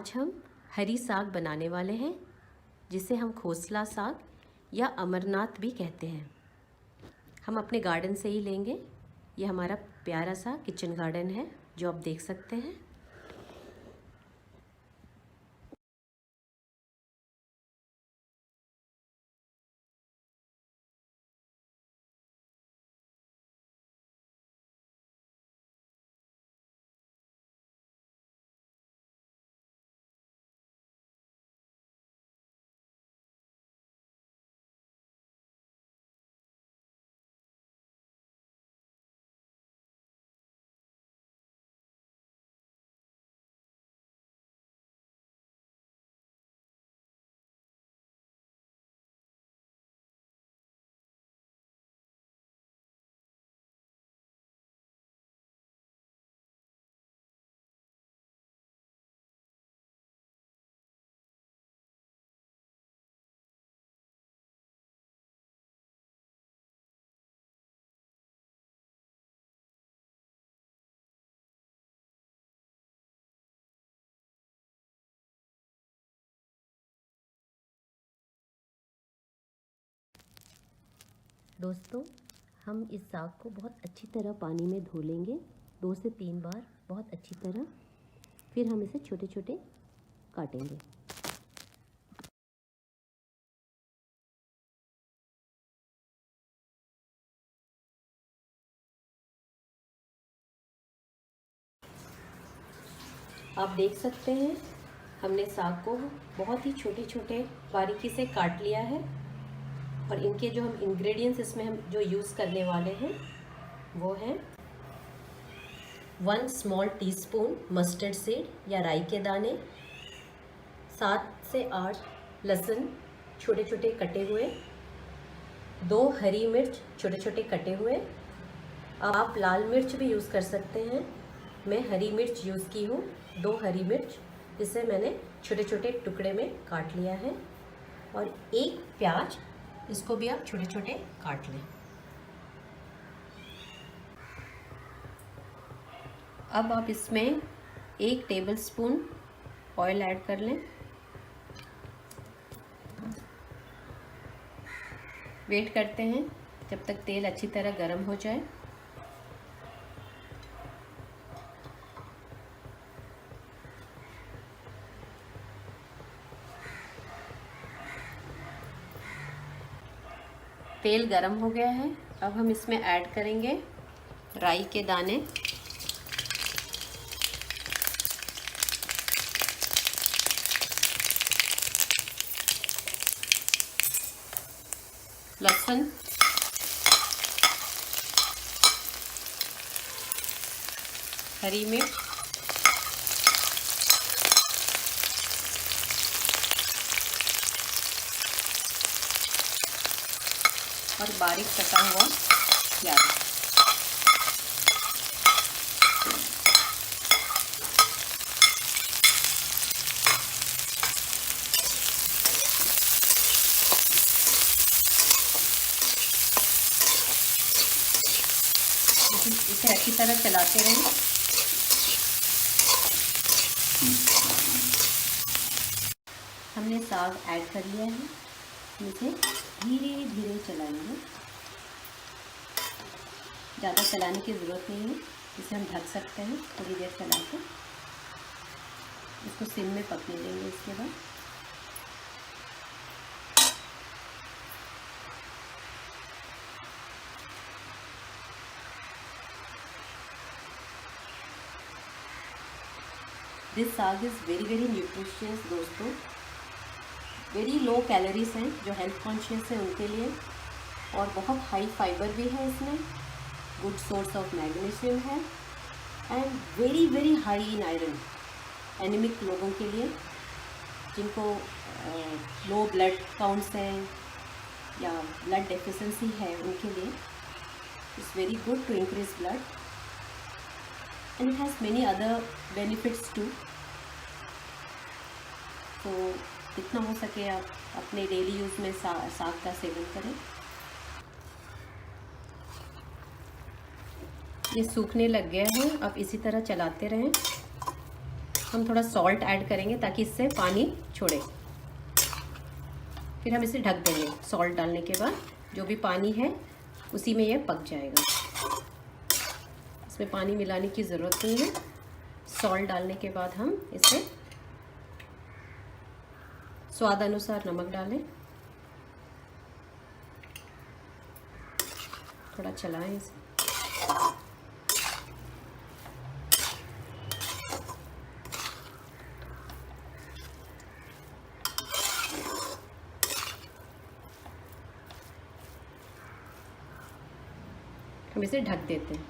आज हम हरी साग बनाने वाले हैं, जिसे हम खोसला साग या अमरनाथ भी कहते हैं। हम अपने गार्डन से ही लेंगे। ये हमारा प्यारा सा किचन गार्डन है जो आप देख सकते हैं। दोस्तों, हम इस साग को बहुत अच्छी तरह पानी में धो लेंगे 2 से 3 बार, बहुत अच्छी तरह। फिर हम इसे छोटे छोटे काटेंगे। आप देख सकते हैं हमने साग को बहुत ही छोटे छोटे बारीकी से काट लिया है। और इनके जो हम इंग्रेडिएंट्स इसमें हम जो यूज़ करने वाले हैं वो हैं 1 स्मॉल टीस्पून मस्टर्ड सीड या राई के दाने, 7 से 8 लहसुन छोटे छोटे कटे हुए, 2 हरी मिर्च छोटे छोटे कटे हुए। आप लाल मिर्च भी यूज़ कर सकते हैं। मैं हरी मिर्च यूज़ की हूँ, 2 हरी मिर्च, इसे मैंने छोटे छोटे टुकड़े में काट लिया है। और 1 प्याज, इसको भी आप छोटे छोटे काट लें। अब आप इसमें 1 टेबलस्पून ऑयल ऐड कर लें। वेट करते हैं जब तक तेल अच्छी तरह गर्म हो जाए। तेल गरम हो गया है। अब हम इसमें ऐड करेंगे राई के दाने, लहसुन, हरी मिर्च, और बारीक कटा हुआ प्याज। इसे अच्छी तरह चलाते रहें। हमने साग ऐड कर लिया है। इसे धीरे धीरे चलाएंगे, ज़्यादा चलाने की ज़रूरत नहीं है। इसे हम ढक सकते हैं थोड़ी देर चला के। इसको सिम में पकने देंगे। इसके बाद दिस साग इज़ वेरी न्यूट्रिशियस दोस्तों। वेरी लो कैलोरीज हैं। जो हेल्थ कॉन्शियस है उनके लिए, और बहुत हाई फाइबर भी है इसमें, गुड सोर्स ऑफ मैग्नीशियम है, and very high in iron. Anaemic लोगों के लिए, जिनको लो ब्लड काउंट्स हैं या ब्लड डेफिशिएंसी है, उनके लिए it's very good to increase blood, and it has many other benefits too. तो जितना हो सके आप अपने डेली यूज़ में साग का सेवन करें। ये सूखने लग गया है। आप इसी तरह चलाते रहें। हम थोड़ा सॉल्ट ऐड करेंगे ताकि इससे पानी छोड़े। फिर हम इसे ढक देंगे। सॉल्ट डालने के बाद जो भी पानी है उसी में ये पक जाएगा। इसमें पानी मिलाने की ज़रूरत नहीं है। सॉल्ट डालने के बाद हम इसे स्वाद अनुसार नमक डालें, थोड़ा चलाएं इसे। हम इसे ढक देते हैं।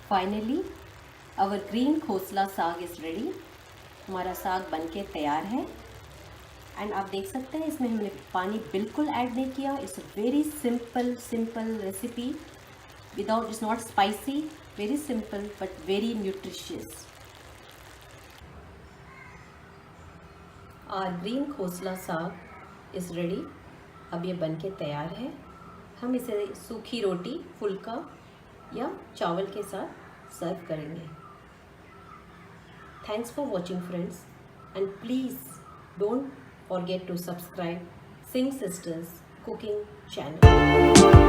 फाइनली आवर ग्रीन खोसला साग इज़ रेडी। हमारा साग बनके तैयार है। एंड आप देख सकते हैं इसमें हमने पानी बिल्कुल ऐड नहीं किया। It's a very simple recipe without, it's not spicy, very simple but very nutritious. Our green खोसला साग इज़ रेडी। अब ये बनके तैयार है। हम इसे सूखी रोटी, फुल्का या चावल के साथ सर्व करेंगे। Thanks for watching, friends, and please don't forget to subscribe Singh Sisters Cooking Channel.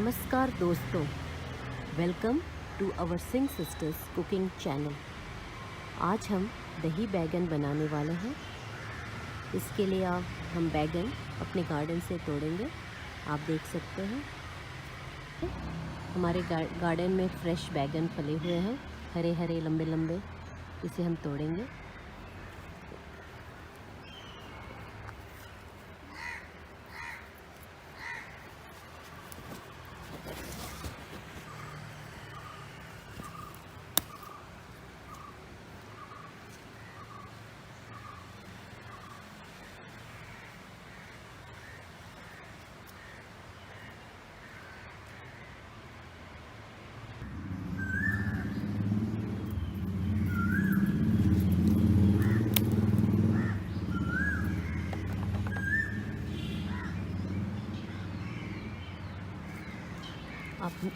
नमस्कार दोस्तों, welcome to our Singh sisters cooking channel. आज हम दही बैगन बनाने वाले हैं। इसके लिए हम बैगन अपने गार्डन से तोड़ेंगे। आप देख सकते हैं हमारे गार्डन में फ्रेश बैगन फले हुए हैं, हरे हरे लंबे लंबे। इसे हम तोड़ेंगे।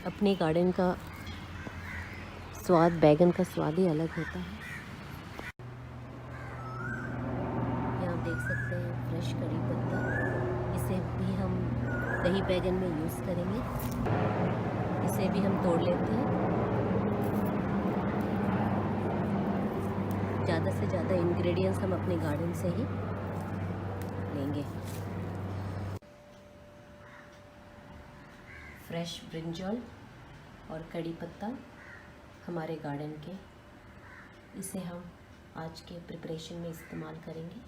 अपने गार्डन का स्वाद, बैगन का स्वाद ही अलग होता है। यहाँ देख सकते हैं फ्रेश कड़ी पत्ता। इसे भी हम दही बैगन में यूज़ करेंगे। इसे भी हम तोड़ लेते हैं। ज़्यादा से ज़्यादा इंग्रेडिएंट्स हम अपने गार्डन से ही लेंगे। फ्रेश ब्रिंजल और कड़ी पत्ता हमारे गार्डन के, इसे हम आज के प्रिपरेशन में इस्तेमाल करेंगे।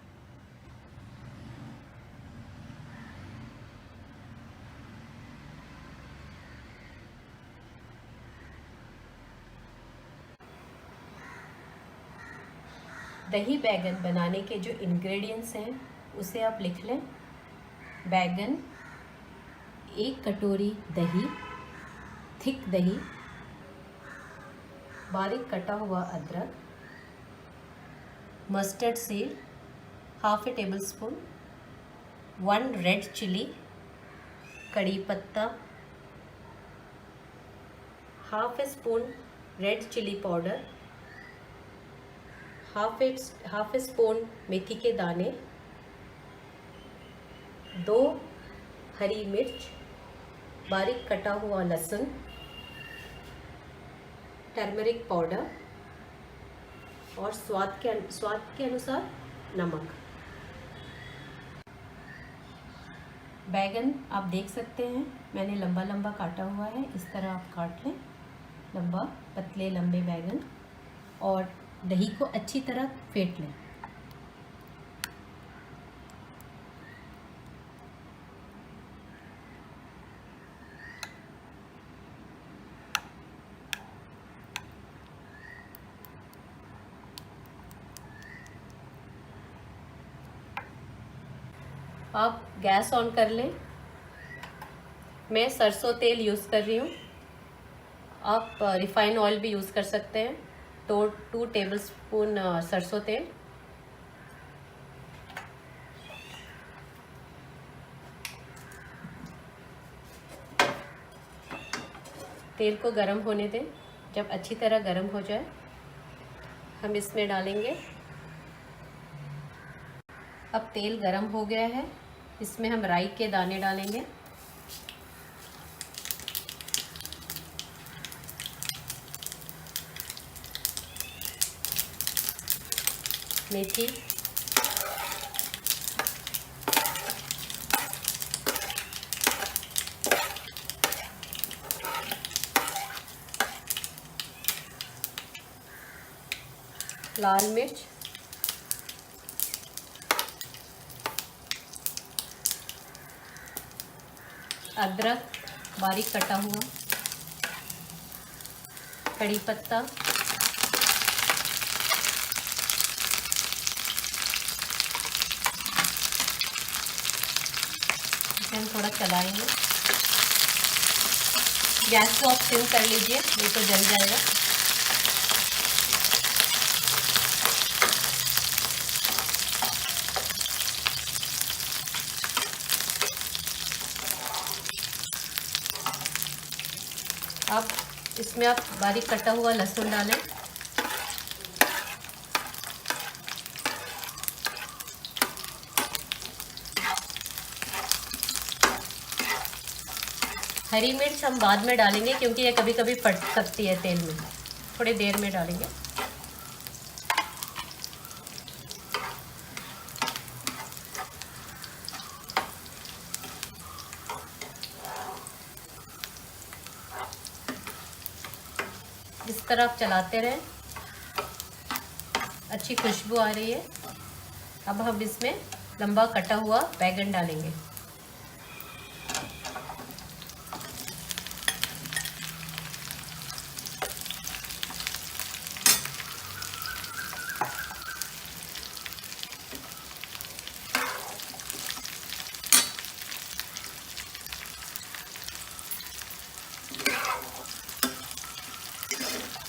दही बैगन बनाने के जो इंग्रेडिएंट्स हैं उसे आप लिख लें। बैगन, 1 कटोरी दही, थिक दही, बारीक कटा हुआ अदरक, mustard seed, ½ tablespoon, 1 red chilli, कड़ी पत्ता, ½ spoon red chilli powder, half spoon मेथी के दाने, 2 हरी मिर्च, बारीक कटा हुआ लहसुन, टर्मरिक पाउडर और स्वाद के अनुसार नमक। बैगन आप देख सकते हैं मैंने लंबा लंबा काटा हुआ है। इस तरह आप काट लें, लंबा पतले लंबे बैगन, और दही को अच्छी तरह फेंट लें। आप गैस ऑन कर लें। मैं सरसों तेल यूज़ कर रही हूँ। आप रिफाइन ऑयल भी यूज़ कर सकते हैं। तो 2 टेबलस्पून सरसों तेल, तेल को गरम होने दें। जब अच्छी तरह गरम हो जाए हम इसमें डालेंगे। अब तेल गरम हो गया है, इसमें हम राई के दाने डालेंगे। मेथी, लाल मिर्च, अदरक बारीक कटा हुआ, कड़ी पत्ता, इसे हम थोड़ा चलाएंगे। गैस को आप सिम कर लीजिए, नहीं तो जल जाएगा। अब इसमें आप बारीक कटा हुआ लहसुन डालें। हरी मिर्च हम बाद में डालेंगे क्योंकि ये कभी कभी फट सकती है तेल में, थोड़ी देर में डालेंगे। इस तरह आप चलाते रहें, अच्छी खुशबू आ रही है। अब हम इसमें लंबा कटा हुआ बैगन डालेंगे।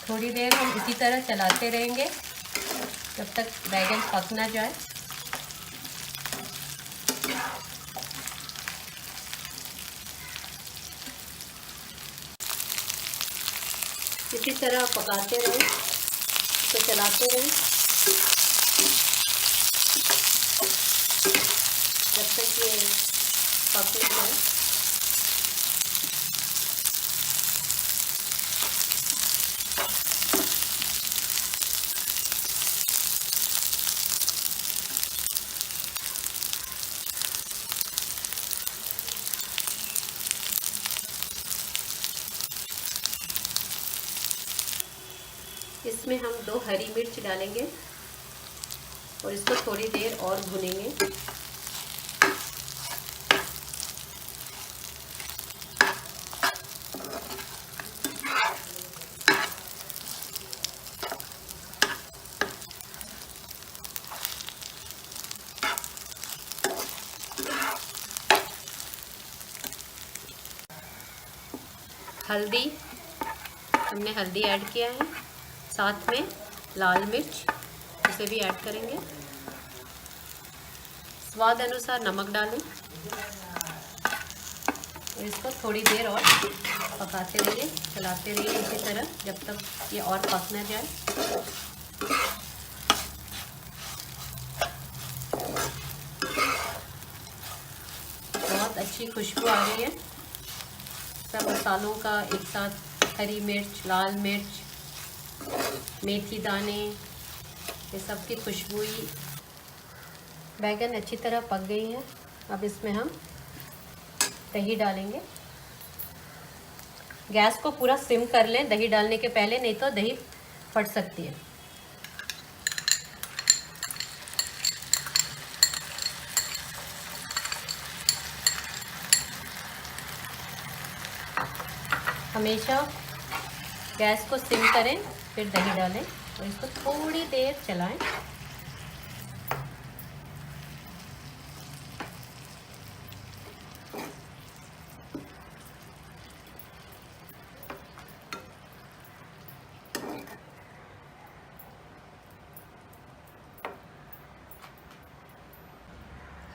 थोड़ी देर हम इसी तरह चलाते रहेंगे जब तक बैगन पक ना जाए। इसी तरह पकाते रहें, तो चलाते रहें जब तक ये पक ना जाए। इसमें हम 2 हरी मिर्च डालेंगे और इसको थोड़ी देर और भूनेंगे। हल्दी, हमने हल्दी ऐड किया है, साथ में लाल मिर्च, इसे भी ऐड करेंगे। स्वाद अनुसार नमक डालें और इसको थोड़ी देर और पकाते रहिए, चलाते रहिए इसी तरह जब तक ये और पक ना जाए। बहुत अच्छी खुशबू आ रही है सब मसालों का एक साथ, हरी मिर्च, लाल मिर्च, मेथी दाने, ये सब की खुशबू ही। बैगन अच्छी तरह पक गई है। अब इसमें हम दही डालेंगे। गैस को पूरा सिम कर लें दही डालने के पहले, नहीं तो दही फट सकती है। हमेशा गैस को सिम करें, फिर दही डालें और इसको थोड़ी देर चलाएं।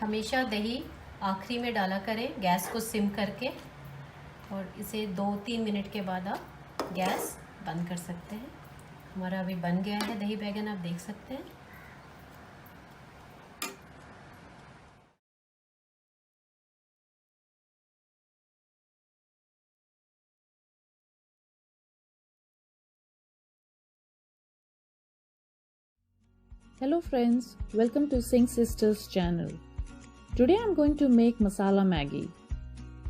हमेशा दही आखिरी में डाला करें, गैस को सिम करके, और इसे 2-3 मिनट के बाद आप गैस बंद कर सकते हैं। हमारा अभी बन गया है दही बैगन, आप देख सकते हैं। Hello friends, welcome to Sing Sisters channel. Today I'm going to make masala Maggi.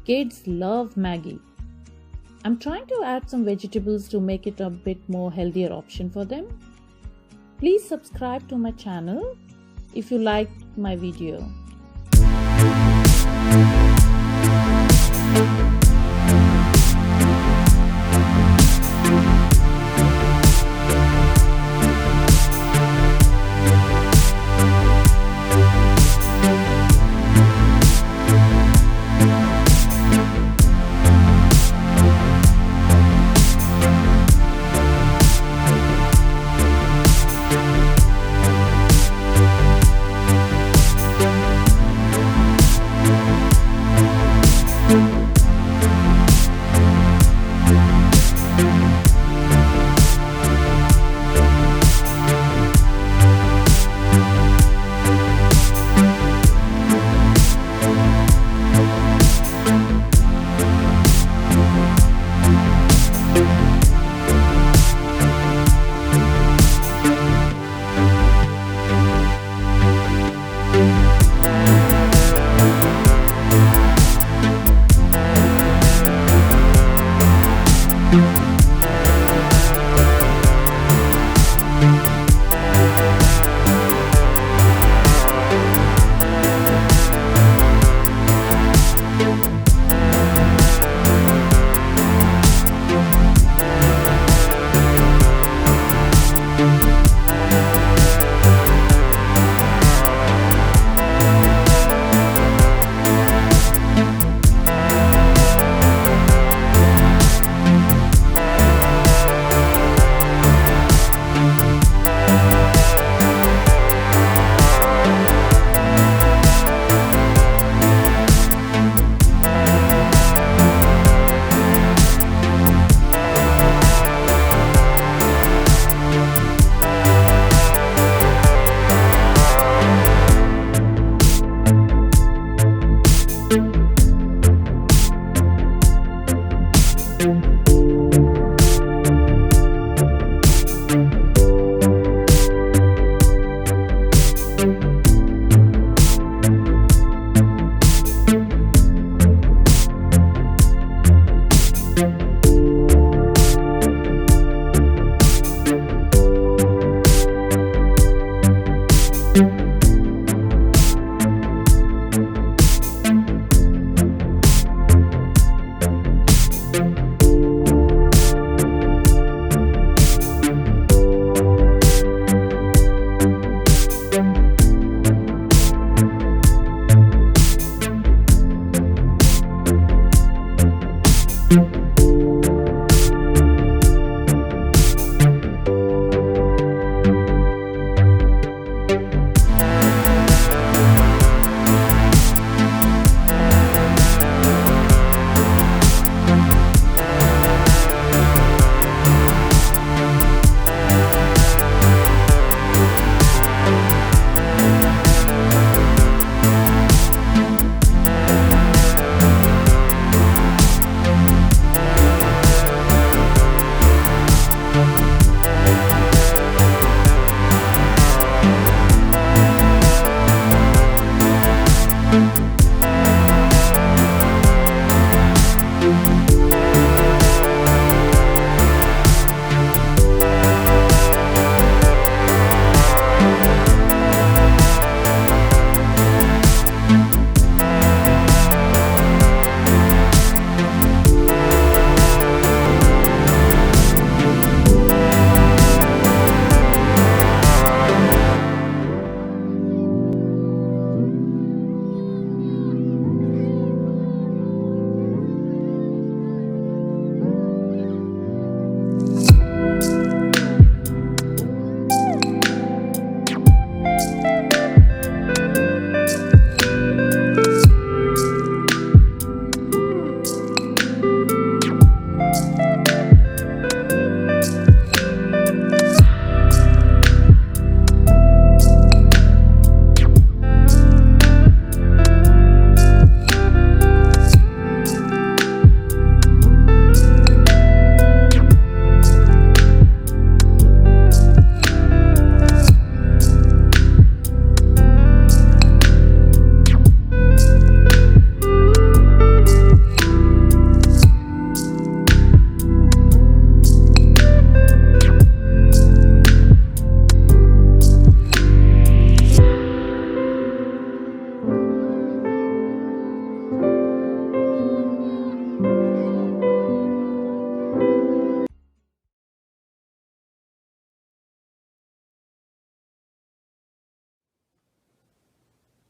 Kids love Maggi. I'm trying to add some vegetables to make it a bit more healthier option for them. Please subscribe to my channel if you liked my video.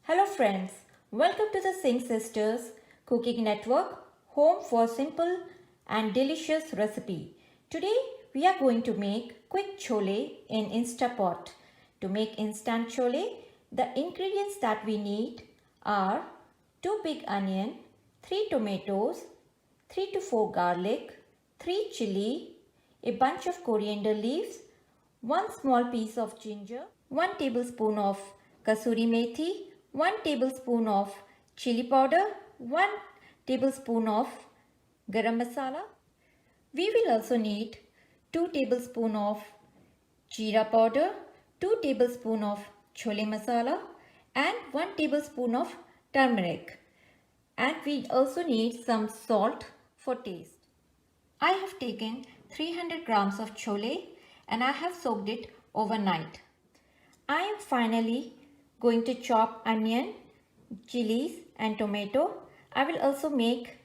Hello friends, welcome to the Singh Sisters Cooking Network, home for simple and delicious recipe. Today we are going to make quick chole in Instapot. To make instant chole, the ingredients that we need are 2 big onion, 3 tomatoes, 3 to 4 garlic, 3 chili, a bunch of coriander leaves, 1 small piece of ginger, 1 tablespoon of kasuri methi, 1 tablespoon of chili powder, 1 tablespoon of garam masala. We will also need 2 tablespoon of jeera powder, 2 tablespoon of chole masala and 1 tablespoon of turmeric. And we also need some salt for taste. I have taken 300 grams of chole and I have soaked it overnight. I am finally going to chop onion, chilies and tomato. I will also make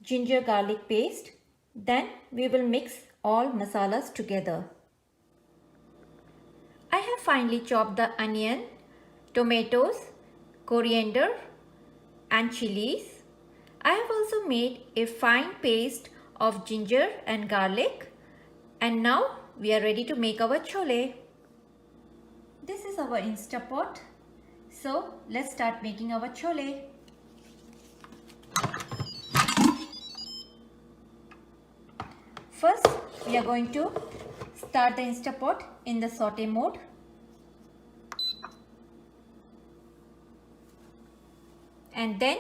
ginger garlic paste. Then we will mix all masalas together. I have finely chopped the onion, tomatoes, coriander and chilies. I have also made a fine paste of ginger and garlic, and now we are ready to make our chole. This is our Instapot. So let's start making our chole. First, we are going to start the Instapot in the saute mode. And then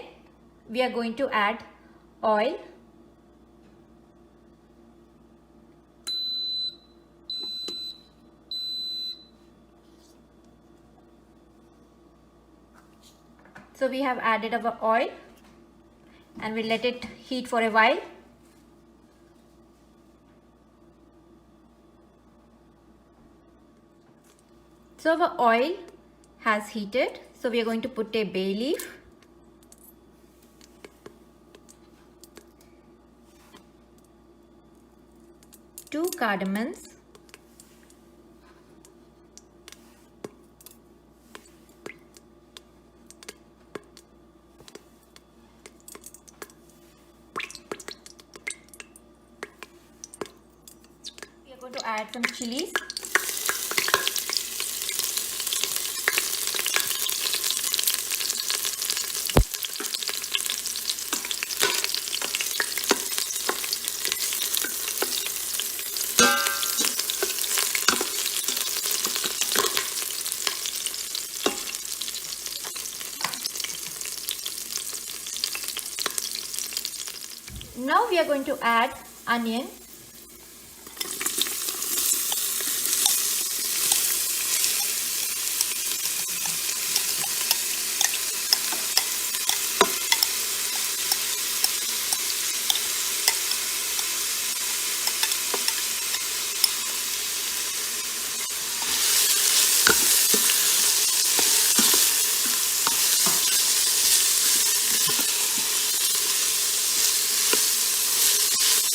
we are going to add oil. So we have added our oil and we let it heat for a while. So our oil has heated. So we are going to put a bay leaf. Two cardamoms. We are going to add some chilies. Now we are going to add onion.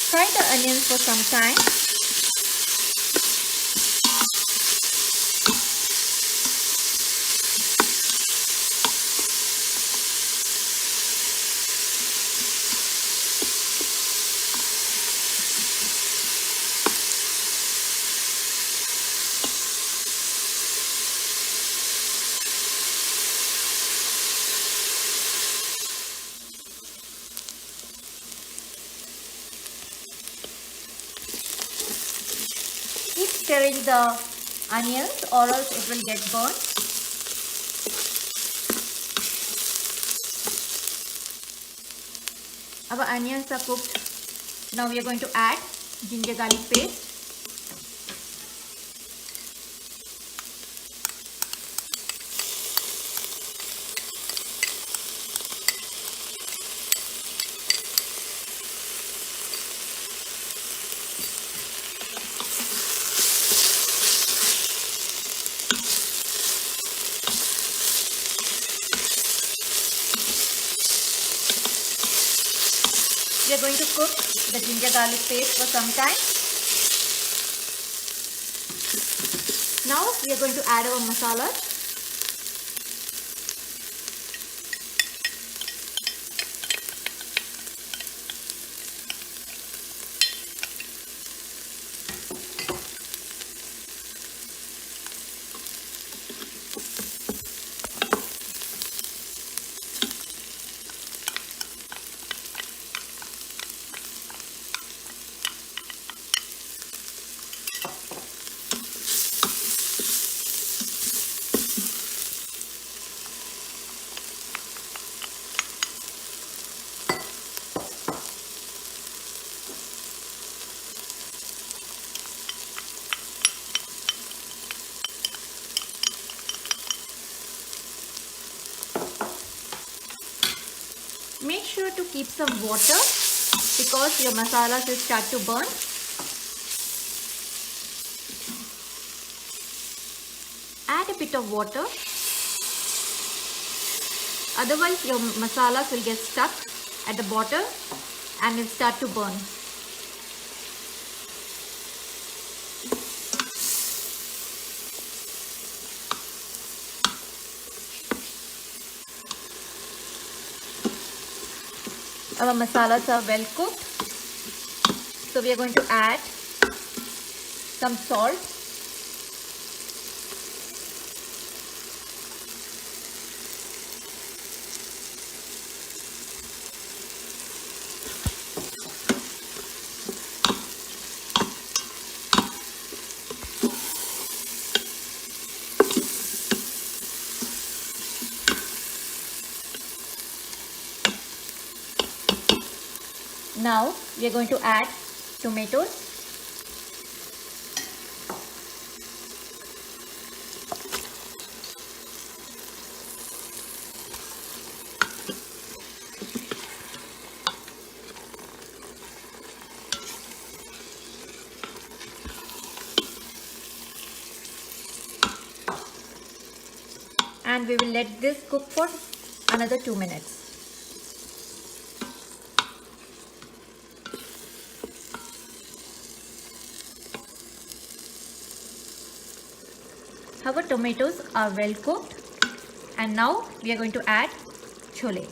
Fry the onions for some time. Keep stirring the onions or else it will get burnt. Our onions are cooked. Now we are going to add ginger garlic paste. We are going to cook the ginger garlic paste for some time. Now we are going to add our masala. Make sure to keep some water because your masalas will start to burn. Add a bit of water, otherwise your masalas will get stuck at the bottom and will start to burn. Our masalas are well cooked, so we are going to add some salt, now we are going to add tomatoes. And we will let this cook for another 2 minutes. Our tomatoes are well cooked, and now we are going to add chole.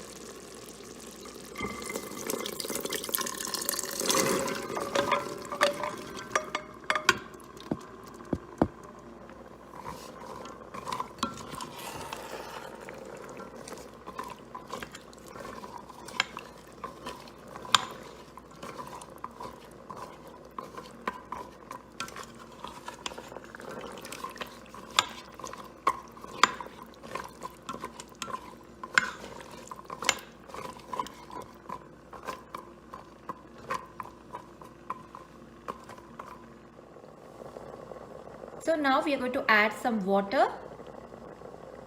So now we are going to add some water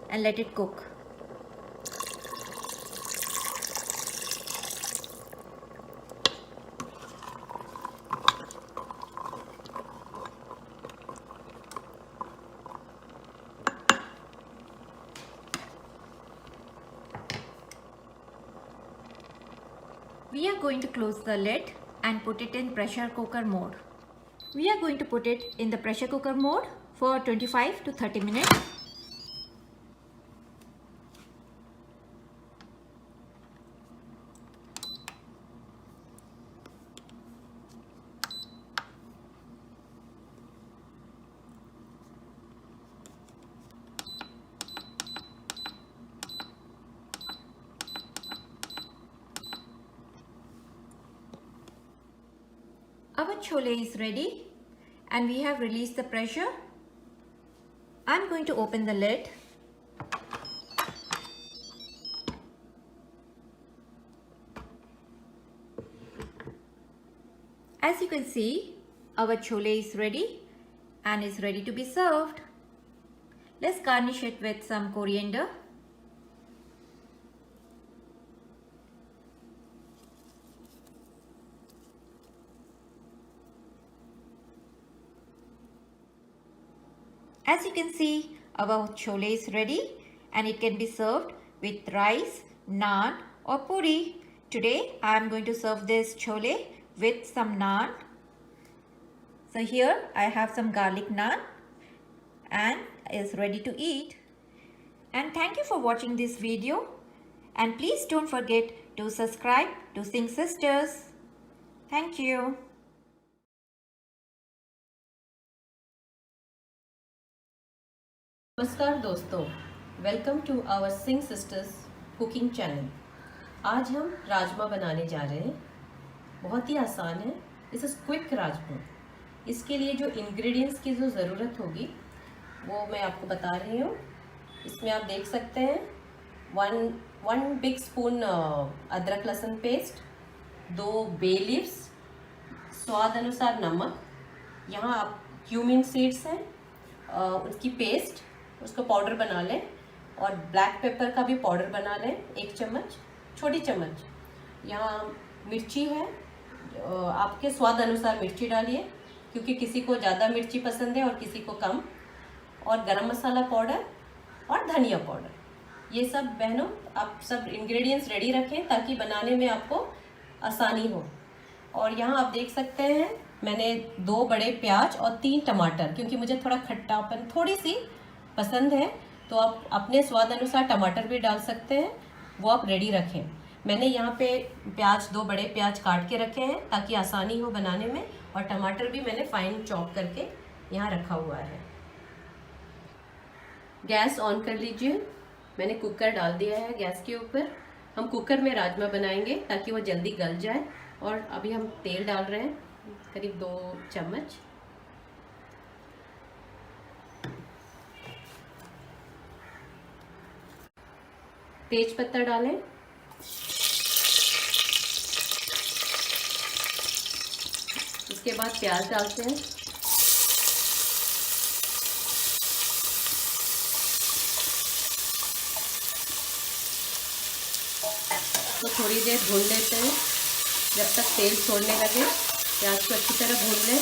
and let it cook. We are going to close the lid and put it in pressure cooker mode. We are going to put it in the pressure cooker mode for 25 to 30 minutes. Our chole is ready and we have released the pressure. I'm going to open the lid. As you can see, our chole is ready and is ready to be served. Let's garnish it with some coriander. As you can see, our chole is ready and it can be served with rice, naan or puri. Today I am going to serve this chole with some naan. So here I have some garlic naan and is ready to eat. And thank you for watching this video, and please don't forget to subscribe to Sing Sisters. Thank you. नमस्कार दोस्तों, welcome to our Singh sisters cooking channel. आज हम राजमा बनाने जा रहे हैं। बहुत ही आसान है, दिस इज़ क्विक राजमा। इसके लिए जो इंग्रेडिएंट्स की जो ज़रूरत होगी वो मैं आपको बता रही हूँ। इसमें आप देख सकते हैं वन बिग स्पून अदरक लहसुन पेस्ट, 2 बे लीव्स, स्वाद अनुसार नमक, यहाँ आप क्यूमिन सीड्स हैं उसकी पेस्ट, उसको पाउडर बना लें, और ब्लैक पेपर का भी पाउडर बना लें 1 चम्मच, छोटी चम्मच। यहाँ मिर्ची है आपके स्वाद अनुसार मिर्ची डालिए, क्योंकि किसी को ज़्यादा मिर्ची पसंद है और किसी को कम। और गरम मसाला पाउडर और धनिया पाउडर, ये सब बहनों आप सब इंग्रेडिएंट्स रेडी रखें ताकि बनाने में आपको आसानी हो। और यहाँ आप देख सकते हैं मैंने 2 बड़े प्याज और 3 टमाटर, क्योंकि मुझे थोड़ा खट्टापन थोड़ी सी पसंद है तो आप अपने स्वाद अनुसार टमाटर भी डाल सकते हैं, वो आप रेडी रखें। मैंने यहाँ पे प्याज 2 बड़े प्याज काट के रखे हैं ताकि आसानी हो बनाने में, और टमाटर भी मैंने फाइन चॉप करके यहाँ रखा हुआ है। गैस ऑन कर लीजिए, मैंने कुकर डाल दिया है गैस के ऊपर। हम कुकर में राजमा बनाएंगे ताकि वो जल्दी गल जाए। और अभी हम तेल डाल रहे हैं, करीब 2 चम्मच। तेज पत्ता डालें, उसके बाद प्याज डालते हैं। तो थोड़ी देर भून लेते हैं जब तक तेल छोड़ने लगे। प्याज को अच्छी तरह भून लें।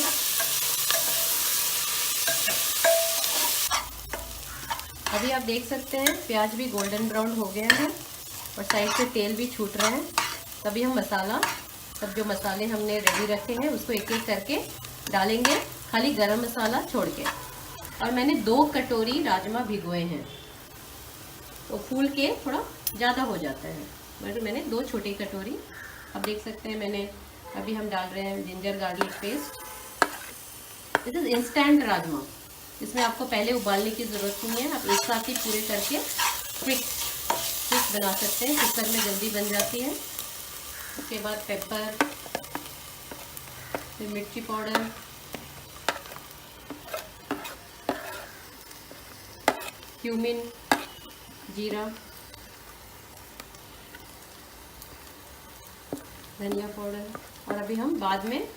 अभी आप देख सकते हैं प्याज भी गोल्डन ब्राउन हो गया है और साइड से तेल भी छूट रहा है। तभी हम मसाला, सब जो मसाले हमने रेडी रखे हैं उसको एक एक करके डालेंगे, खाली गरम मसाला छोड़ के। और मैंने 2 कटोरी राजमा भिगोए हैं, तो फूल के थोड़ा ज़्यादा हो जाता है, मगर मैंने 2 छोटी कटोरी। अब देख सकते हैं मैंने, अभी हम डाल रहे हैं ginger garlic paste. This is instant rajma, इसमें आपको पहले उबालने की ज़रूरत नहीं है। आप एक साथ ही पूरे करके क्विक बना सकते हैं, कुकर में जल्दी बन जाती है। उसके बाद पेपर, फिर मिर्ची पाउडर, क्यूमिन, जीरा, धनिया पाउडर। और अभी हम बाद में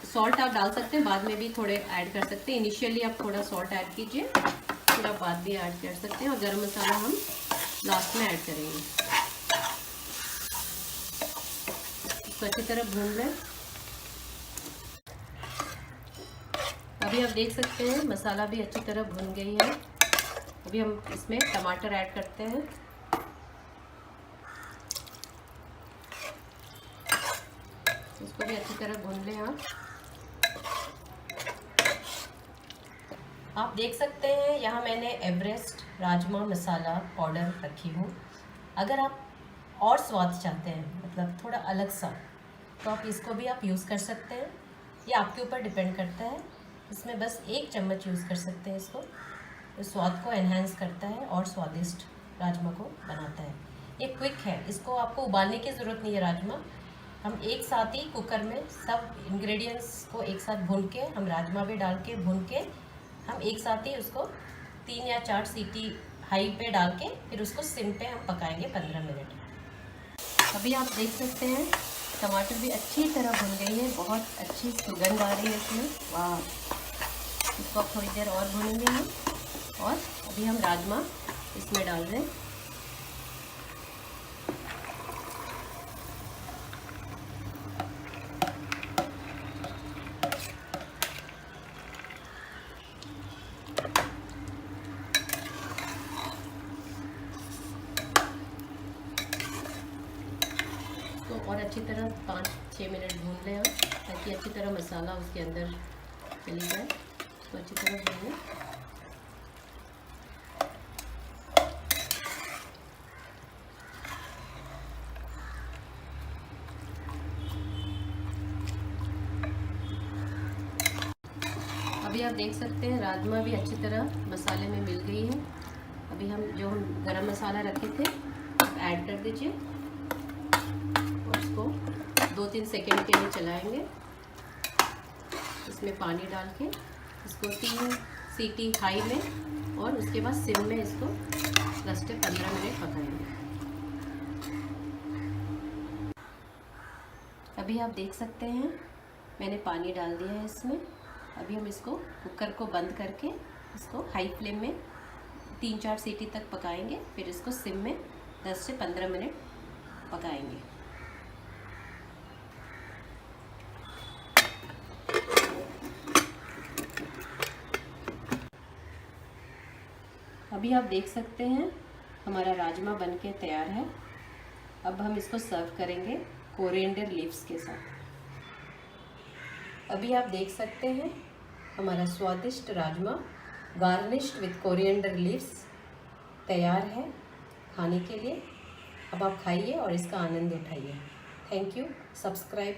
सॉल्ट आप डाल सकते हैं, बाद में भी थोड़े ऐड कर सकते हैं। इनिशियली आप थोड़ा सॉल्ट ऐड कीजिए, फिर आप बाद भी ऐड कर सकते हैं। और गरम मसाला हम लास्ट में ऐड करेंगे। इसको अच्छी तरह भून लें। अभी आप देख सकते हैं मसाला भी अच्छी तरह भून गई है। अभी हम इसमें टमाटर ऐड करते हैं। इसको भी अच्छी तरह भून लें आप देख सकते हैं यहाँ मैंने एवरेस्ट राजमा मसाला पाउडर रखी हूँ। अगर आप और स्वाद चाहते हैं, मतलब थोड़ा अलग सा, तो आप इसको भी आप यूज़ कर सकते हैं। ये आपके ऊपर डिपेंड करता है। इसमें बस 1 चम्मच यूज़ कर सकते हैं इसको। इस स्वाद को एनहांस करता है और स्वादिष्ट राजमा को बनाता है। ये क्विक है, इसको आपको उबालने की ज़रूरत नहीं है। राजमा हम एक साथ ही कुकर में सब इंग्रेडिएंट्स को एक साथ भून के, हम राजमा भी डाल के भून के, हम एक साथ ही उसको 3 या 4 सीटी हाई पे डाल के फिर उसको सिम पे हम पकाएंगे 15 मिनट। अभी आप देख सकते हैं टमाटर भी अच्छी तरह भुन गई है, बहुत अच्छी सुगंध आ रही है इसमें। वाह, इसको आप थोड़ी देर और भूनेंगे हम। और अभी हम राजमा इसमें डाल रहे हैं। तो और अच्छी तरह 5-6 मिनट भून लें हम, ताकि अच्छी तरह मसाला उसके अंदर चली जाए। तो अच्छी तरह भून लें। अभी आप देख सकते हैं राजमा भी अच्छी तरह मसाले में मिल गई है। अभी हम जो गरम मसाला रखे थे आप ऐड कर दीजिए और उसको 2-3 सेकेंड के लिए चलाएंगे। इसमें पानी डाल के इसको 3 सीटी हाई में और उसके बाद सिम में इसको 10 से 15 मिनट पकाएंगे। अभी आप देख सकते हैं मैंने पानी डाल दिया है इसमें। अभी हम इसको कुकर को बंद करके इसको हाई फ्लेम में 3-4 सीटी तक पकाएंगे, फिर इसको सिम में 10 से 15 मिनट पकाएंगे। अभी आप देख सकते हैं हमारा राजमा बनके तैयार है। अब हम इसको सर्व करेंगे कोरिएंडर लीव्स के साथ। अभी आप देख सकते हैं हमारा स्वादिष्ट rajma garnished with coriander leaves तैयार है खाने के लिए। अब आप खाइए और इसका आनंद उठाइए। Thank you. सब्सक्राइब।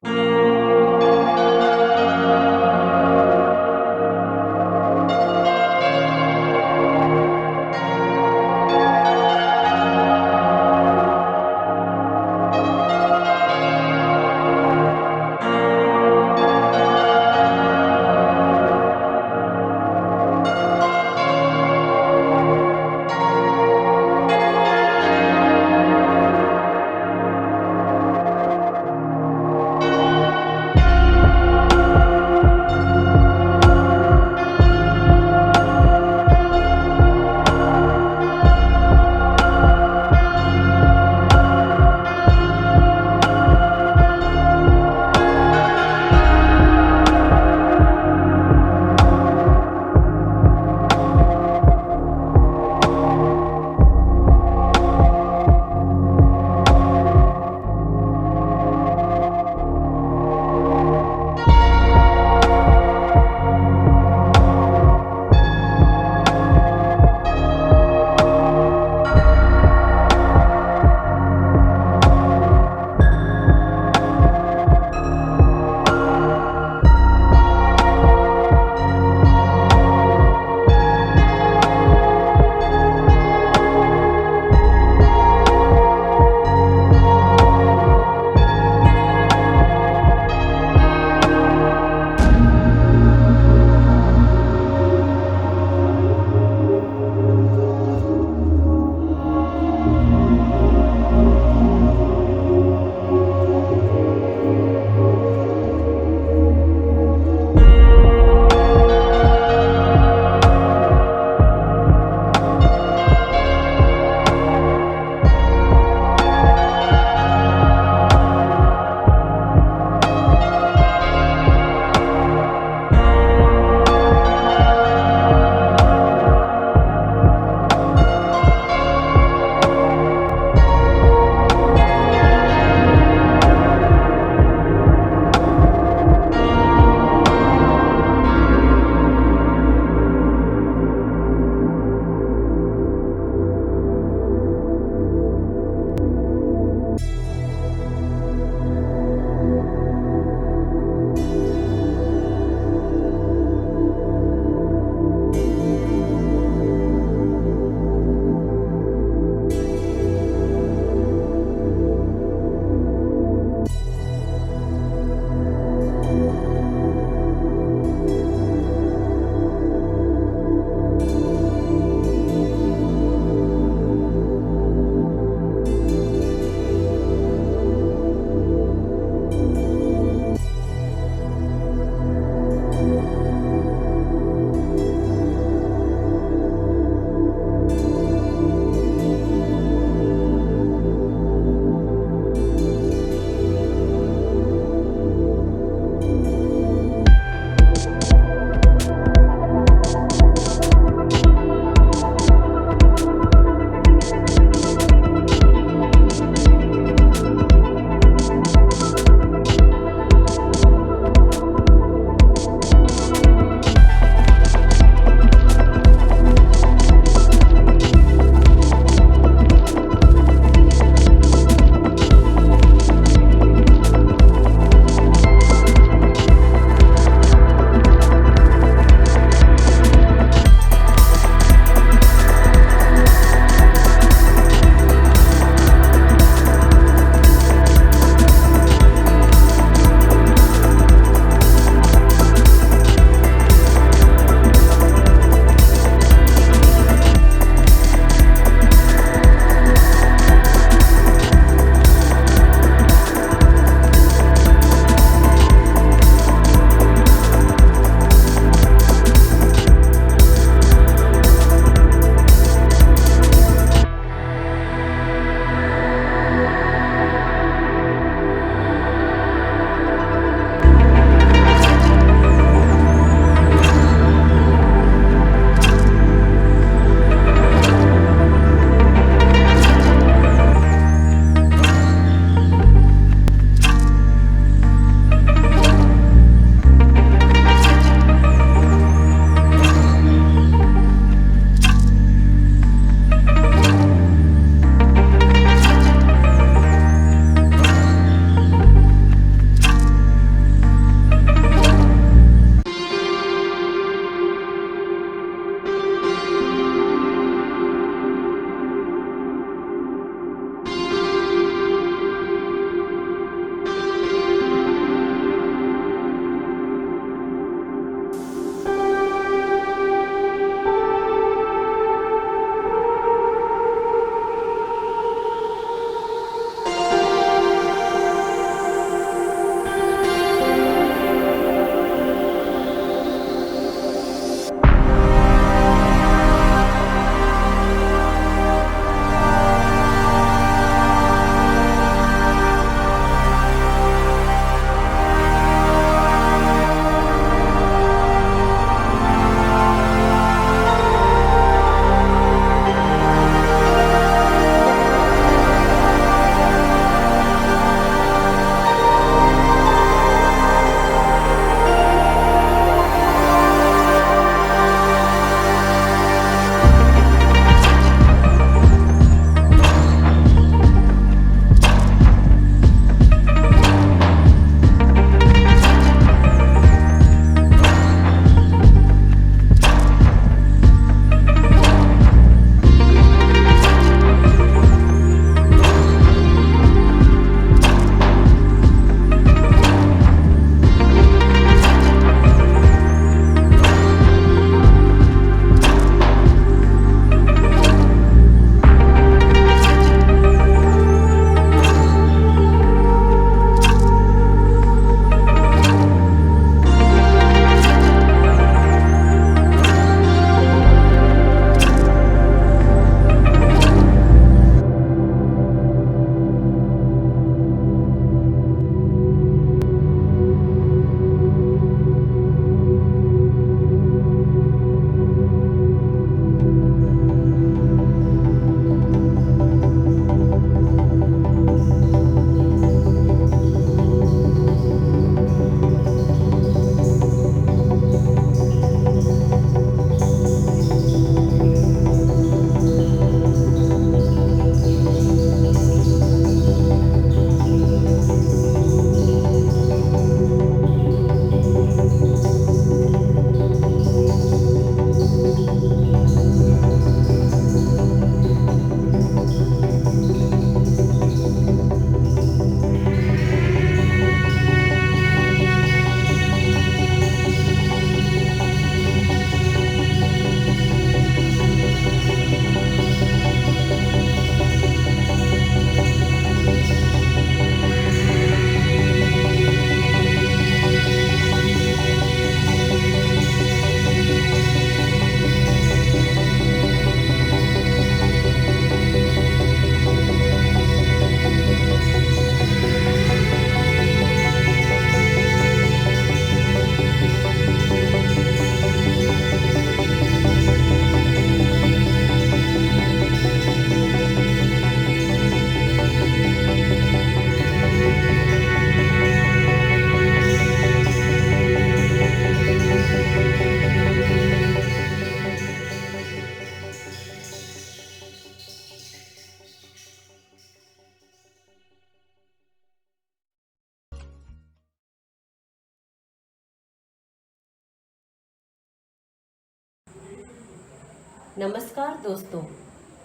नमस्कार दोस्तों,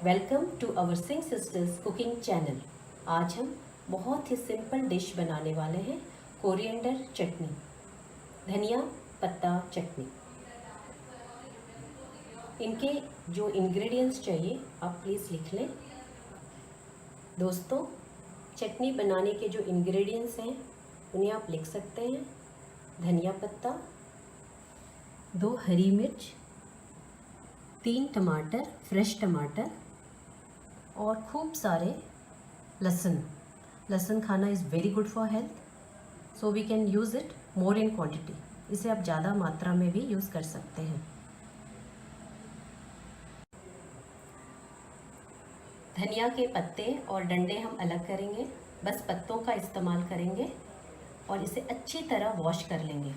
welcome to our Singh sisters cooking channel. आज हम बहुत ही सिंपल डिश बनाने वाले हैं, कोरिएंडर चटनी, धनिया पत्ता चटनी। इनके जो इंग्रेडिएंट्स चाहिए आप प्लीज़ लिख लें। दोस्तों, चटनी बनाने के जो इंग्रेडिएंट्स हैं उन्हें आप लिख सकते हैं। धनिया पत्ता, 2 हरी मिर्च, 3 टमाटर, फ्रेश टमाटर और खूब सारे लहसुन। लहसुन खाना is very good for health, so we can use it more in quantity. इसे आप ज़्यादा मात्रा में भी यूज़ कर सकते हैं। धनिया के पत्ते और डंडे हम अलग करेंगे, बस पत्तों का इस्तेमाल करेंगे और इसे अच्छी तरह वॉश कर लेंगे।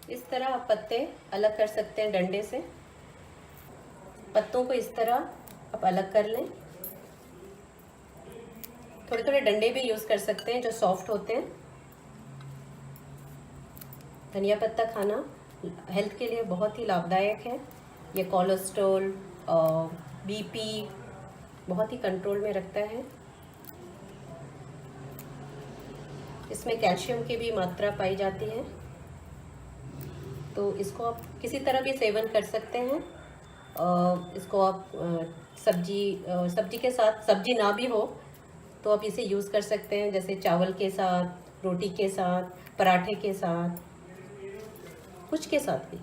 इस तरह आप पत्ते अलग कर सकते हैं डंडे से। पत्तों को इस तरह आप अलग कर लें। थोड़े थोड़े डंडे भी यूज़ कर सकते हैं जो सॉफ्ट होते हैं। धनिया पत्ता खाना हेल्थ के लिए बहुत ही लाभदायक है। ये कोलेस्ट्रॉल, बीपी बहुत ही कंट्रोल में रखता है। इसमें कैल्शियम की भी मात्रा पाई जाती है, तो इसको आप किसी तरह भी सेवन कर सकते हैं। इसको आप सब्जी के साथ, सब्जी ना भी हो तो आप इसे यूज़ कर सकते हैं, जैसे चावल के साथ, रोटी के साथ, पराठे के साथ, कुछ के साथ भी।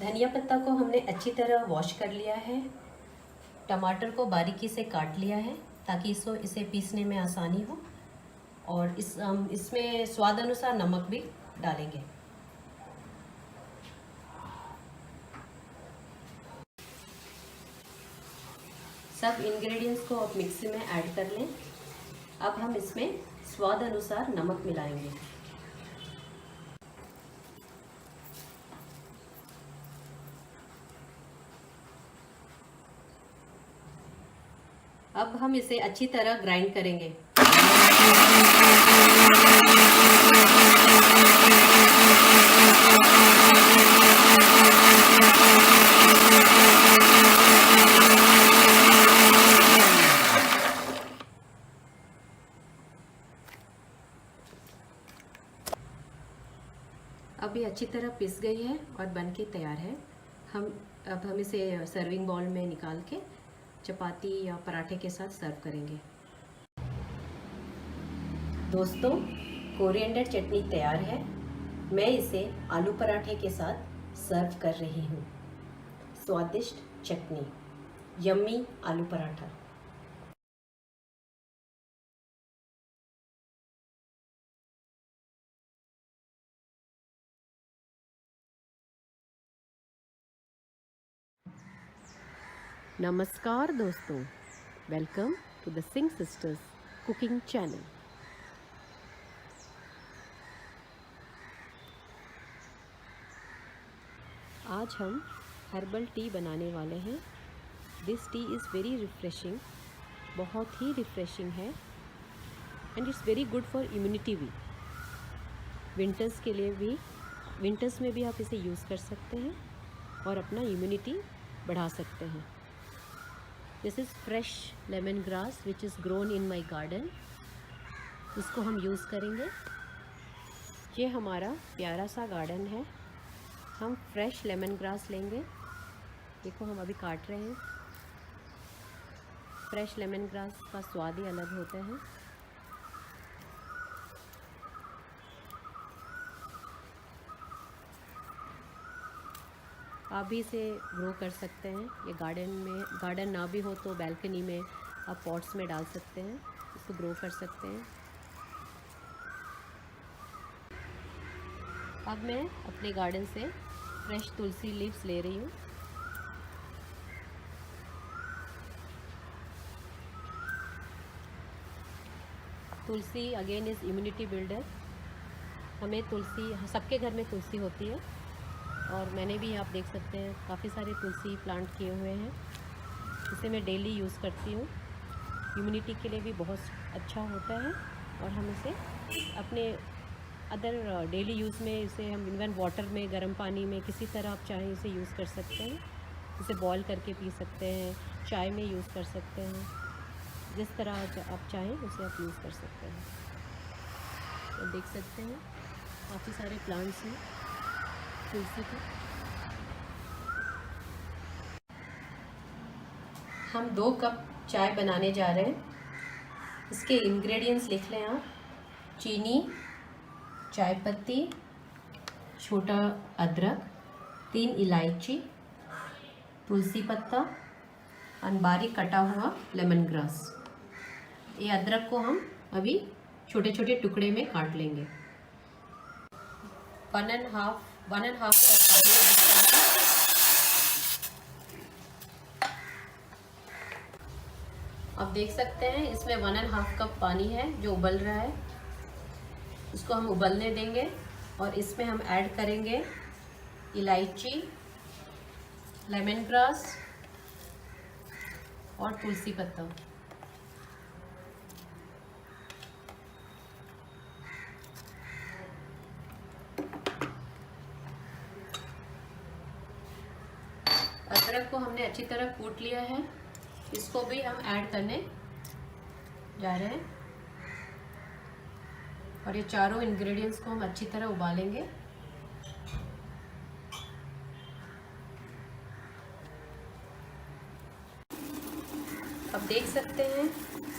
धनिया पत्ता को हमने अच्छी तरह वॉश कर लिया है। टमाटर को बारीकी से काट लिया है ताकि इसे पीसने में आसानी हो। और इसमें स्वाद अनुसार नमक भी डालेंगे। सब इंग्रेडिएंट्स को आप मिक्सी में ऐड कर लें। अब हम इसमें स्वाद अनुसार नमक मिलाएंगे। अब हम इसे अच्छी तरह ग्राइंड करेंगे। अब ये अच्छी तरह पिस गई है और बन के तैयार है। अब हम इसे सर्विंग बाउल में निकाल के चपाती या पराठे के साथ सर्व करेंगे। दोस्तों, कोरिएंडर चटनी तैयार है। मैं इसे आलू पराठे के साथ सर्व कर रही हूँ। स्वादिष्ट चटनी, यम्मी आलू पराठा। नमस्कार दोस्तों, welcome to the Singh sisters cooking channel. आज हम हर्बल टी बनाने वाले हैं। This tea is very refreshing, बहुत ही रिफ्रेशिंग है and it's very good for immunity भी। विंटर्स के लिए भी, विंटर्स में भी आप इसे यूज़ कर सकते हैं और अपना इम्यूनिटी बढ़ा सकते हैं। This is fresh lemon grass which is grown in my garden. इसको हम यूज़ करेंगे। ये हमारा प्यारा सा गार्डन है। हम फ्रेश लेमन ग्रास लेंगे। देखो हम अभी काट रहे हैं। फ्रेश लेमन ग्रास का स्वाद ही अलग होता है। आप भी इसे ग्रो कर सकते हैं। ये गार्डन ना भी हो तो बैल्कनी में आप पॉट्स में डाल सकते हैं, इसको ग्रो कर सकते हैं। अब मैं अपने गार्डन से फ्रेश तुलसी लीव्स ले रही हूँ। तुलसी अगेन इज़ इम्यूनिटी बिल्डर। हमें तुलसी, सबके घर में तुलसी होती है और मैंने भी, आप देख सकते हैं, काफ़ी सारे तुलसी प्लांट किए हुए हैं। इसे मैं डेली यूज़ करती हूँ। इम्यूनिटी के लिए भी बहुत अच्छा होता है और हम इसे अपने अदर डेली यूज़ में इसे हम इवन वाटर में, गर्म पानी में, किसी तरह आप चाहें इसे यूज़ कर सकते हैं। इसे बॉईल करके पी सकते हैं, चाय में यूज़ कर सकते हैं, जिस तरह आप चाहें उसे आप यूज़ कर सकते हैं। तो देख सकते हैं काफ़ी सारे प्लांट्स हैं तुलसी के। हम 2 कप चाय बनाने जा रहे हैं। इसके इंग्रेडिएंट्स लिख लें आप। चीनी, चाय पत्ती, छोटा अदरक, 3 इलायची, तुलसी पत्ता और बारीक कटा हुआ लेमन ग्रास। ये अदरक को हम अभी छोटे छोटे टुकड़े में काट लेंगे। 1.5 कप पानी। आप देख सकते हैं इसमें 1.5 कप पानी है जो उबल रहा है। इसको हम उबलने देंगे और इसमें हम ऐड करेंगे इलायची, लेमन ग्रास और तुलसी पत्ता। अदरक को हमने अच्छी तरह कूट लिया है, इसको भी हम ऐड करने जा रहे हैं और ये चारों इंग्रेडिएंट्स को हम अच्छी तरह उबालेंगे। अब देख सकते हैं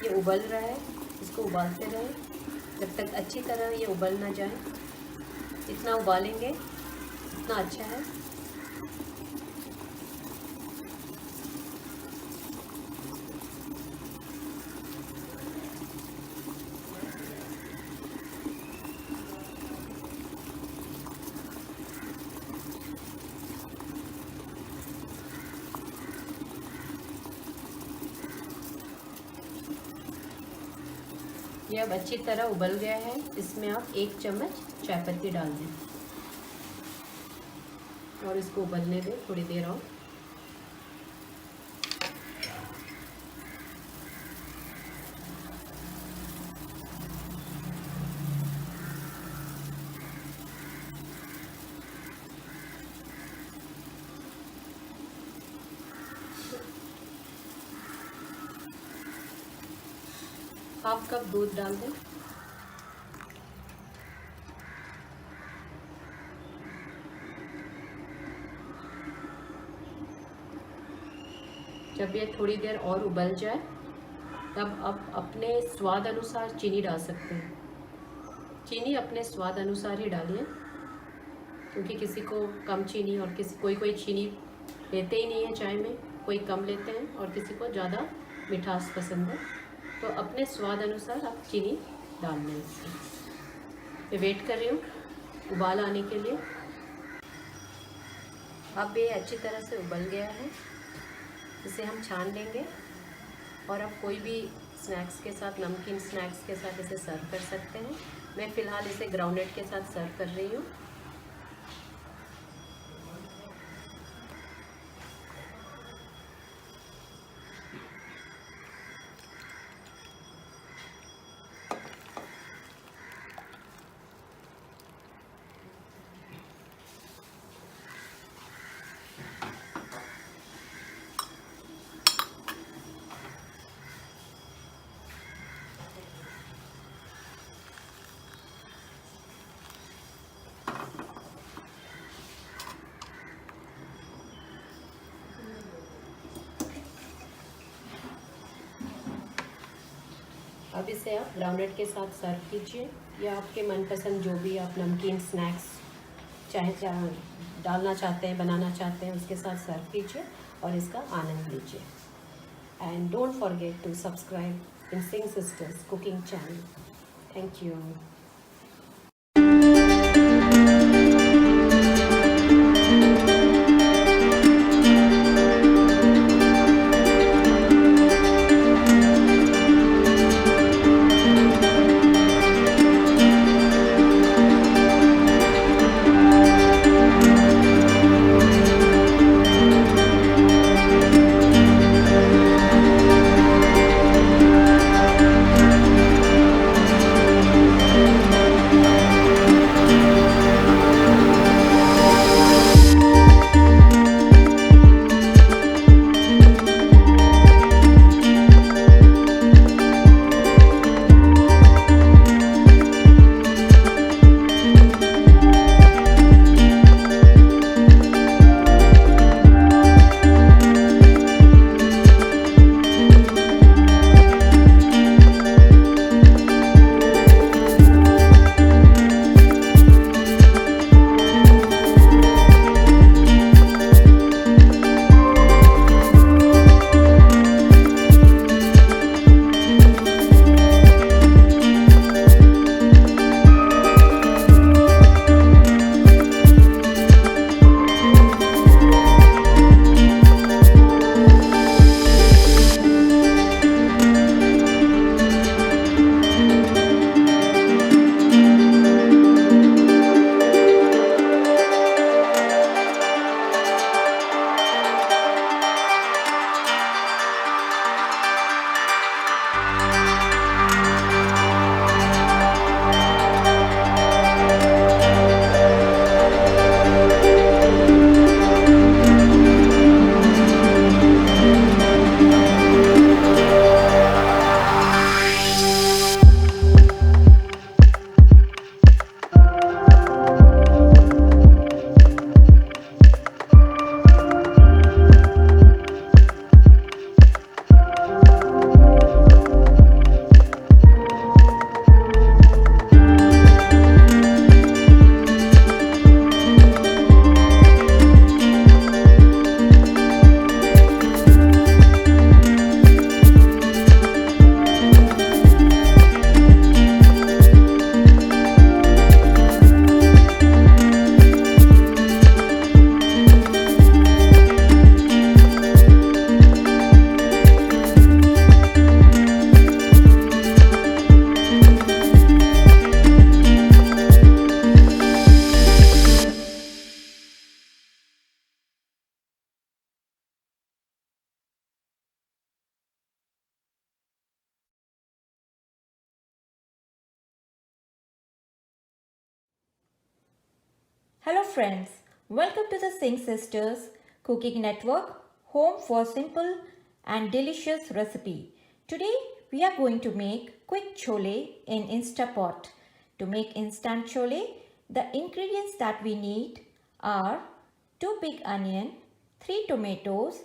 ये उबल रहा है, इसको उबालते रहें जब तक अच्छी तरह ये उबल ना जाए। जितना उबालेंगे उतना अच्छा है। ये अब अच्छी तरह उबल गया है। इसमें आप 1 चम्मच चाय पत्ती डाल दें और इसको उबलने दें थोड़ी देर और। हाफ कप दूध डाल दें। जब ये थोड़ी देर और उबल जाए तब आप अपने स्वाद अनुसार चीनी डाल सकते हैं। चीनी अपने स्वाद अनुसार ही डालिए, क्योंकि किसी को कम चीनी और कोई चीनी लेते ही नहीं है चाय में, कोई कम लेते हैं और किसी को ज़्यादा मिठास पसंद है। तो अपने स्वाद अनुसार आप चीनी डाल लें इसमें। मैं वेट कर रही हूँ उबाल आने के लिए। अब ये अच्छी तरह से उबल गया है, इसे हम छान लेंगे और अब कोई भी स्नैक्स के साथ, नमकीन स्नैक्स के साथ इसे सर्व कर सकते हैं। मैं फ़िलहाल इसे ग्राउंडनट के साथ सर्व कर रही हूँ। अब इसे आप ग्राउंडनट के साथ सर्व कीजिए या आपके मनपसंद जो भी आप नमकीन स्नैक्स चाहे डालना चाहते हैं, बनाना चाहते हैं, उसके साथ सर्व कीजिए और इसका आनंद लीजिए। And don't forget to subscribe in Singh sisters cooking channel. Thank you. Hello friends, welcome to the Singh Sisters Cooking Network, home for simple and delicious recipe. Today we are going to make quick chole in Instapot. To make instant chole, the ingredients that we need are 2 big onion, 3 tomatoes,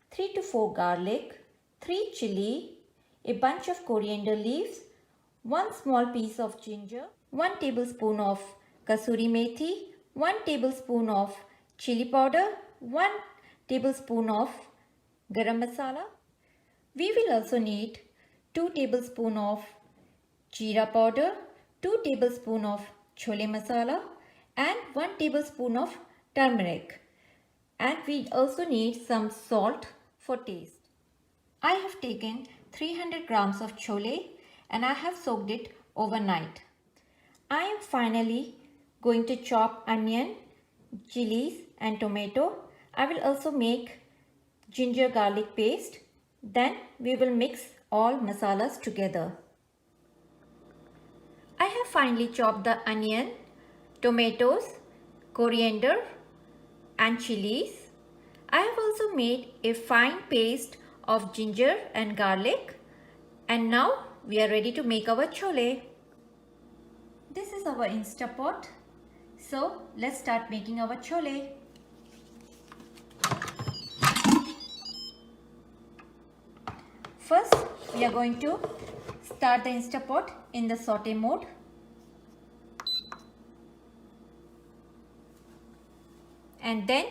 3 to 4 garlic, 3 chili, a bunch of coriander leaves, 1 small piece of ginger, 1 tablespoon of kasuri methi, 1 tablespoon of chili powder, 1 tablespoon of garam masala. We will also need 2 tablespoon of jeera powder, 2 tablespoon of chole masala and 1 tablespoon of turmeric. And we also need some salt for taste. I have taken 300 grams of chole and I have soaked it overnight. I am finally going to chop onion, chilies and tomato. I will also make ginger garlic paste. Then we will mix all masalas together. I have finely chopped the onion, tomatoes, coriander and chilies. I have also made a fine paste of ginger and garlic. And now we are ready to make our chole. This is our Instapot. So let's start making our chole. First, we are going to start the Instapot in the saute mode. And then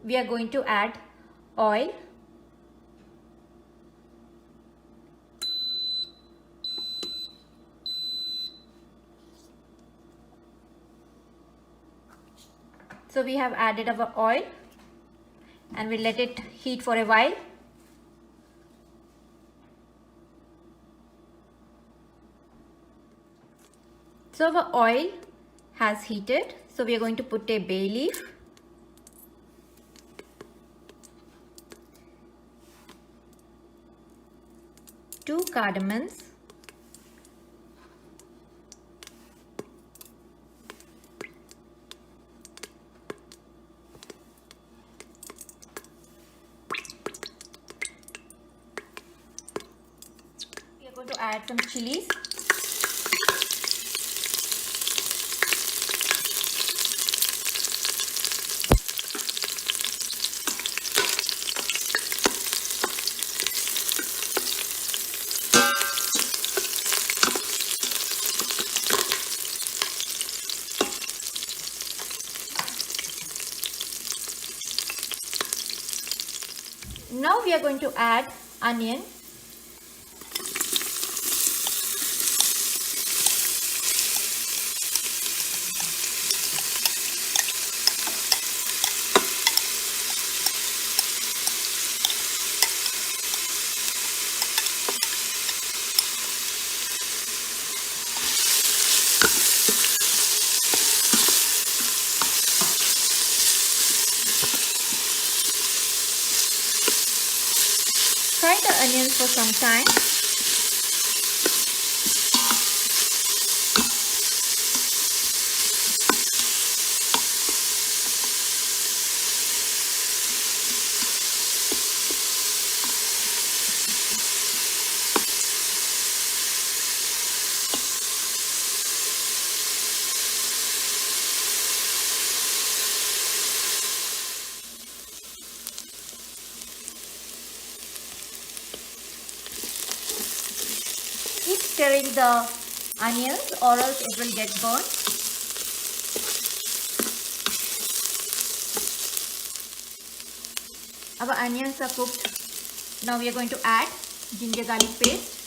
we are going to add oil. So we have added our oil and we'll let it heat for a while. So our oil has heated. So we are going to put a bay leaf. Two cardamoms. We are going to add some chilies. Now we are going to add onion. Fry the onions for some time. Keep stirring the onions or else it will get burnt. Our onions are cooked. Now we are going to add ginger garlic paste.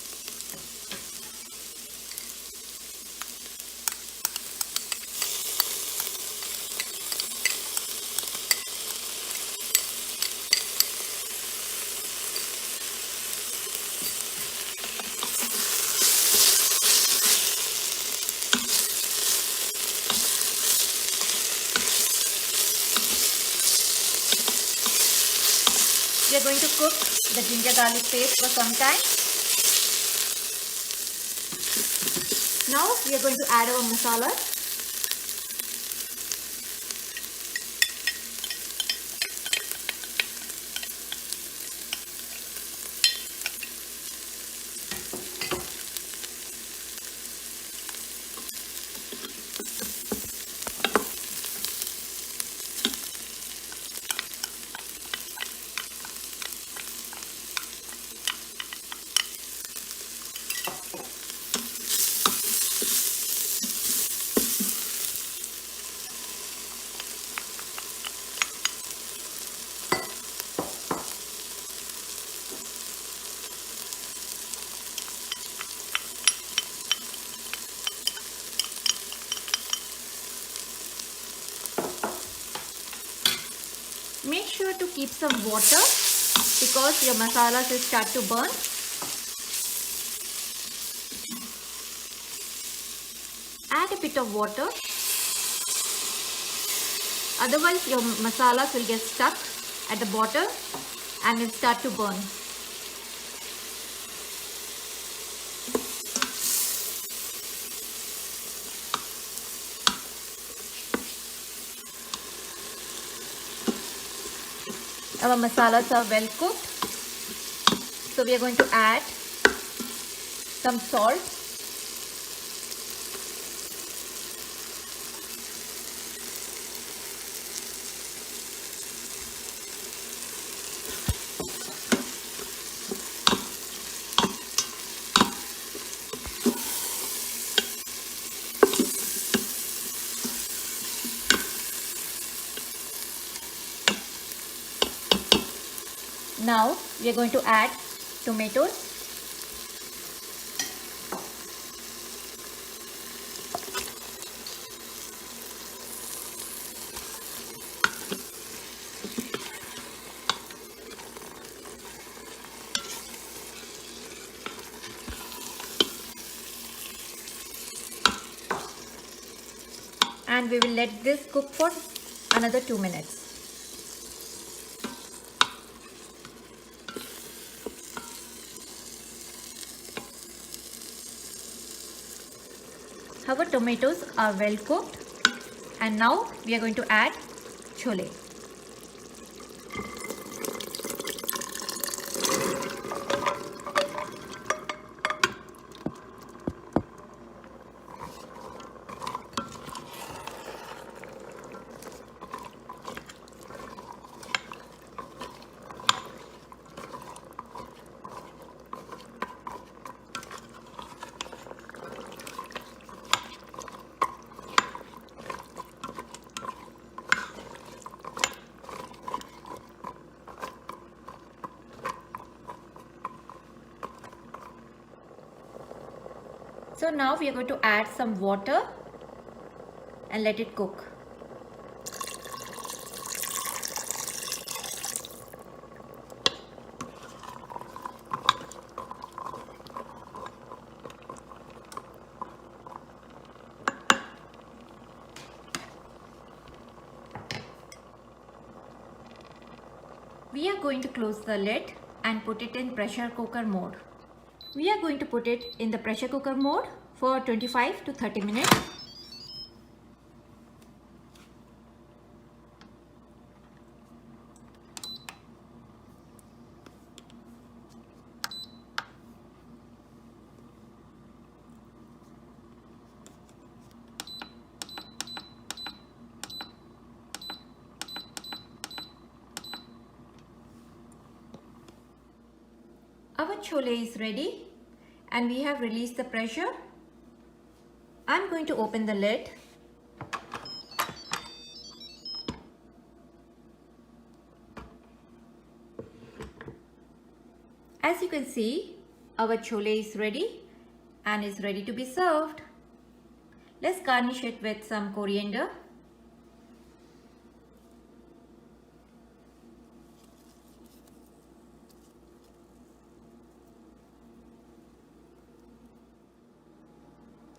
We are going to cook the ginger garlic paste for some time. Now we are going to add our masala. Make sure to keep some water because your masalas will start to burn. Add a bit of water, otherwise your masalas will get stuck at the bottom and will start to burn. Our masalas are well cooked, so we are going to add some salt, now we are going to add tomatoes. And we will let this cook for another 2 minutes. Our tomatoes are well cooked, and now we are going to add chole. So now we are going to add some water and let it cook. We are going to close the lid and put it in pressure cooker mode. We are going to put it in the pressure cooker mode for 25 to 30 minutes. Our chole is ready and we have released the pressure. I'm going to open the lid. As you can see, our chole is ready and is ready to be served. Let's garnish it with some coriander.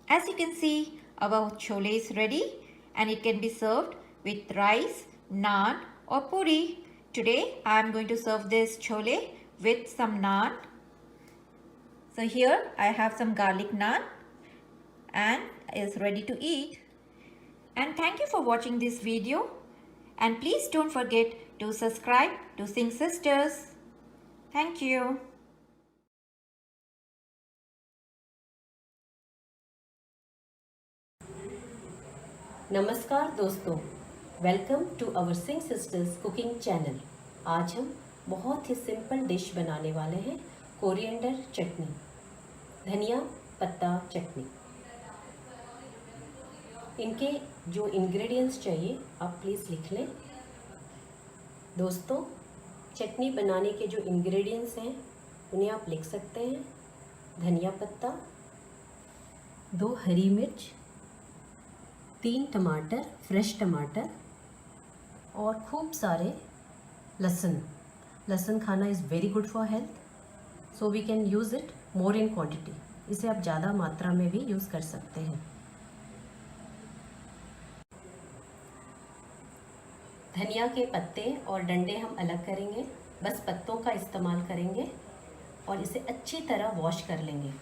As you can see, our chole is ready and it can be served with rice, naan or puri. Today I am going to serve this chole with some naan. So here I have some garlic naan and is ready to eat. And thank you for watching this video, and please don't forget to subscribe to Sing Sisters. Thank you. नमस्कार दोस्तों, welcome to our Singh sisters cooking channel. आज हम बहुत ही simple dish बनाने वाले हैं, coriander चटनी, धनिया पत्ता चटनी। इनके जो इंग्रेडिएंट्स चाहिए आप प्लीज़ लिख लें। दोस्तों, चटनी बनाने के जो इंग्रेडिएंट्स हैं उन्हें आप लिख सकते हैं। धनिया पत्ता, 2 हरी मिर्च, 3 टमाटर, फ्रेश टमाटर और खूब सारे लहसुन खाना is very good for health, so we can use it more in quantity. इसे आप ज़्यादा मात्रा में भी यूज़ कर सकते हैं। धनिया के पत्ते और डंडे हम अलग करेंगे, बस पत्तों का इस्तेमाल करेंगे और इसे अच्छी तरह वॉश कर लेंगे।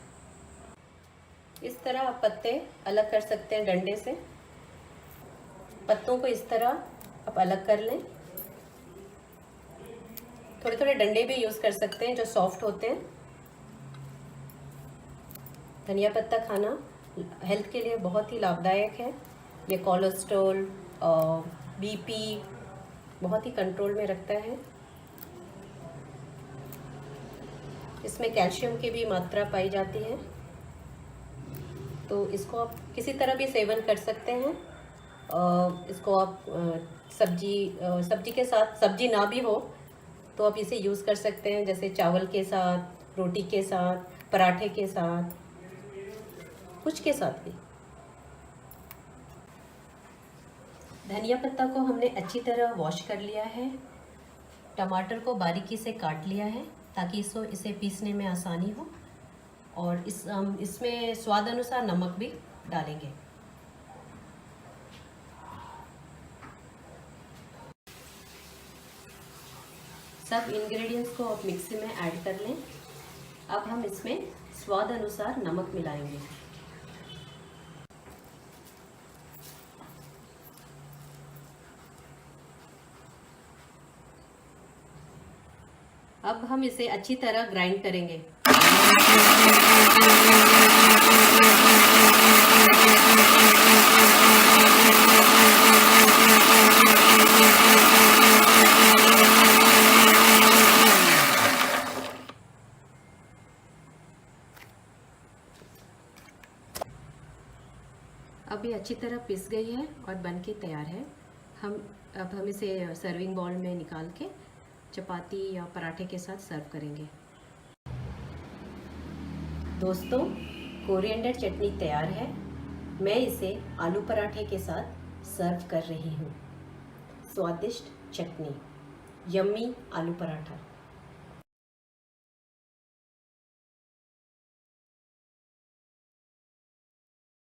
इस तरह आप पत्ते अलग कर सकते हैं डंडे से। पत्तों को इस तरह आप अलग कर लें। थोड़े थोड़े डंडे भी यूज़ कर सकते हैं जो सॉफ्ट होते हैं। धनिया पत्ता खाना हेल्थ के लिए बहुत ही लाभदायक है। ये कोलेस्ट्रॉल, बीपी बहुत ही कंट्रोल में रखता है। इसमें कैल्शियम की भी मात्रा पाई जाती है, तो इसको आप किसी तरह भी सेवन कर सकते हैं। इसको आप सब्जी के साथ, सब्जी ना भी हो तो आप इसे यूज़ कर सकते हैं, जैसे चावल के साथ, रोटी के साथ, पराठे के साथ, कुछ के साथ भी। धनिया पत्ता को हमने अच्छी तरह वॉश कर लिया है। टमाटर को बारीकी से काट लिया है ताकि इसे पीसने में आसानी हो। और इसमें स्वाद अनुसार नमक भी डालेंगे। सब इंग्रेडिएंट्स को आप मिक्सी में ऐड कर लें। अब हम इसमें स्वाद अनुसार नमक मिलाएंगे। अब हम इसे अच्छी तरह ग्राइंड करेंगे। अब ये अच्छी तरह पिस गई है और बन के तैयार है। अब हम इसे सर्विंग बाउल में निकाल के चपाती या पराठे के साथ सर्व करेंगे। दोस्तों, कोरिएंडर चटनी तैयार है। मैं इसे आलू पराठे के साथ सर्व कर रही हूँ। स्वादिष्ट चटनी, यम्मी आलू पराठा।